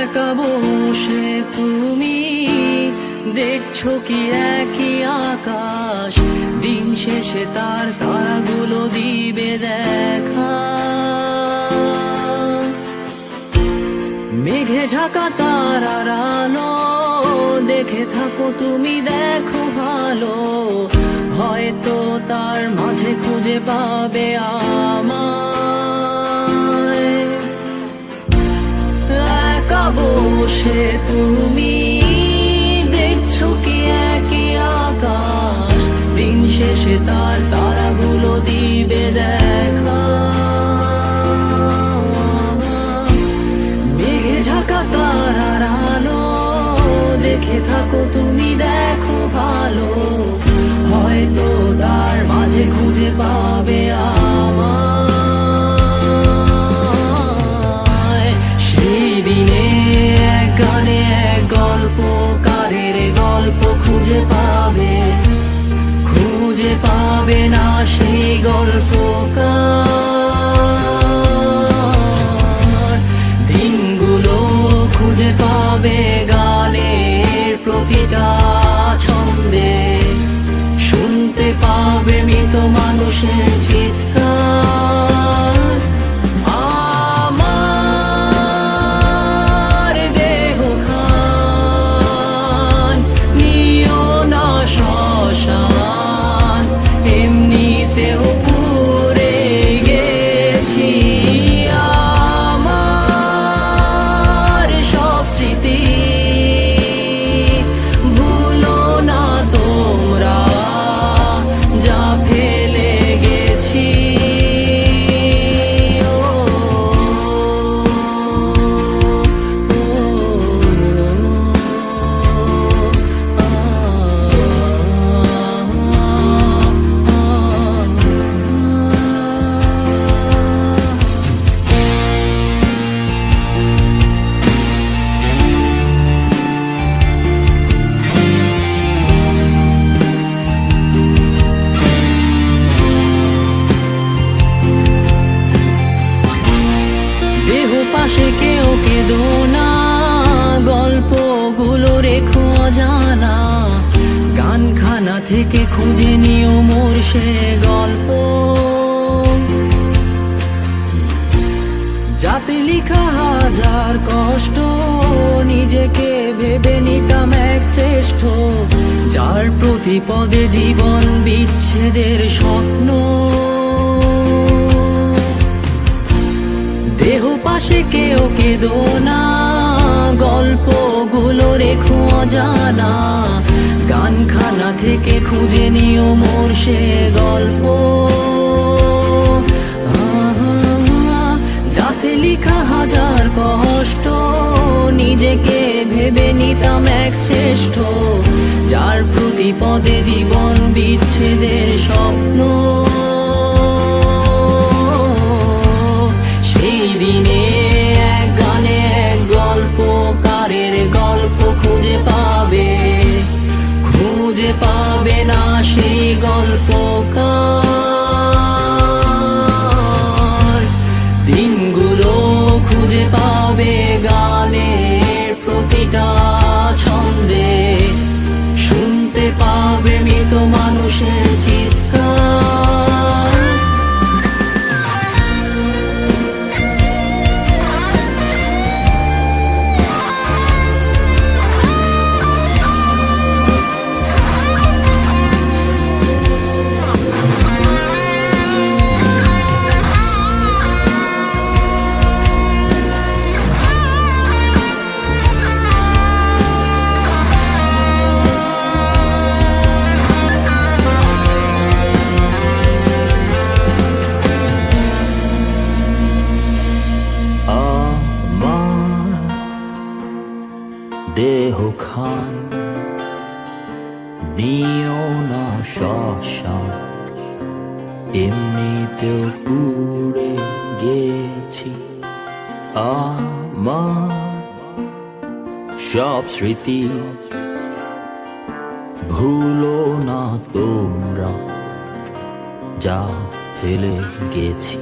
একা বসে তুমি দেখছো কি একই আকাশ, দিন শেষে তার তারাগুলো দিবে দেখা। মেঘে ঢাকা তারার আলো দেখে থাকো তুমি, দেখো ভালো, হয়তো তার মাঝে খুঁজে পাবে আমায়। একা বসে তুমি দেখছো কি একই আকাশ, দিন শেষে তার তারাগুলো দিবে দেখা। মেঘে ঢাকা তারার আলো দেখে থাকো তুমি, দেখো ভালো, হয়তো তার মাঝে খুঁজে পাবে আমায়। সেই দিনে এক গানে এক গল্পকারের গল্প খুঁজে পাবে, খুঁজে পাবে না সেই গল্পকার। দিনগুলো খুঁজে পাবে গানের প্রতিটা ছন্দে, শুনতে পাবে মৃত মানুষের চিৎকার। আমার দেহ খান নিও না শ্মশান, এমনিতেও পুড়ে গেছি। আমার সব স্মৃতি ভুলো না তোমরা, যা ফেলে গেছি। দেহ পাশে কেউ কেঁদো না, গল্পগুলো রেখো অজানা, গানখানা থেকে খুঁজে নিও মোর সে গল্প। যাতে লিখা হাজার কষ্ট, নিজেকে ভেবে নিতাম এক শ্রেষ্ঠ, যার প্রতি পদে জীবন বিচ্ছেদের স্বপ্ন। দেহ পাশে কেউ কেঁদো না, গল্পগুলো রেখো অজানা, গানখানা থেকে খুঁজে নিও মোর সে গল্প। যাতে লিখা হাজার কষ্ট, নিজেকে ভেবে নিতাম এক শ্রেষ্ঠ, যার প্রতি পদে জীবন বিচ্ছেদের স্বপ্ন। সেই দিনে এক গানে এক গল্পকারের গল্প খুঁজে পাবে, খুঁজে পাবে না সেই গল্পকার। দিনগুলো খুঁজে পাবে গানের প্রতিটা ছন্দে, শুনতে পাবে মৃত মানুষের চিৎকার। দেহ খান নিও না শ্মশান, এমনিতেও পুড়ে গেছি। আমার সব স্মৃতি ভুলো না তোমরা, যা ফেলে গেছি।